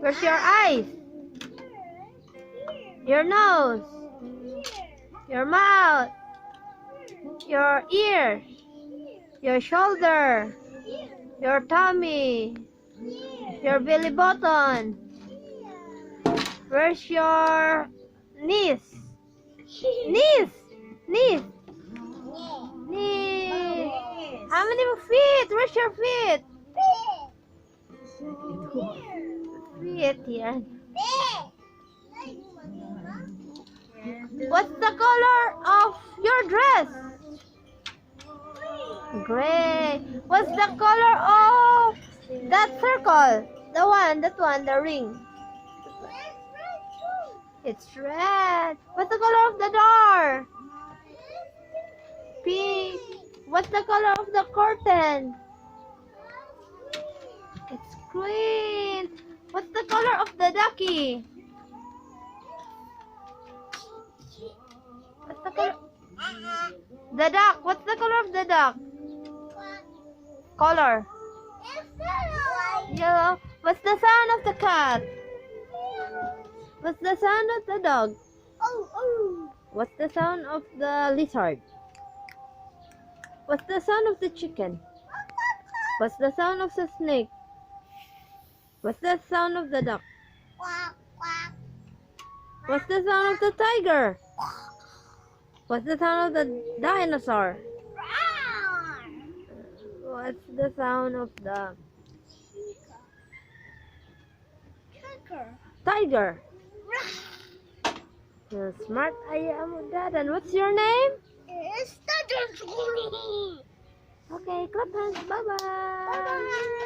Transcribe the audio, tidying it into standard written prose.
Where's your eyes? Your nose? Your mouth? Your ears? Your shoulder? Your tummy? Your belly button? Where's your knees? Knees? Knees? Knees. How many feet? Where's your feet? Feet here. What's the color of your dress? Gray. What's the color of that circle? That one, the ring. It's red. What's the color of the door? Pink. What's the color of the curtain? It's green. What's the color of the ducky? What's the color? The duck. What's the color of the duck? Color. Yellow. What's the sound of the cat? What's the sound of the dog? What's the sound of the lizard? What's the sound of the chicken? What's the sound of the snake? What's the sound of the duck? What's the sound of the tiger? What's the sound of the dinosaur? What's the sound of the tiger? So smart I am with that. And what's your name? Okay, clap hands. Bye-bye. Bye-bye.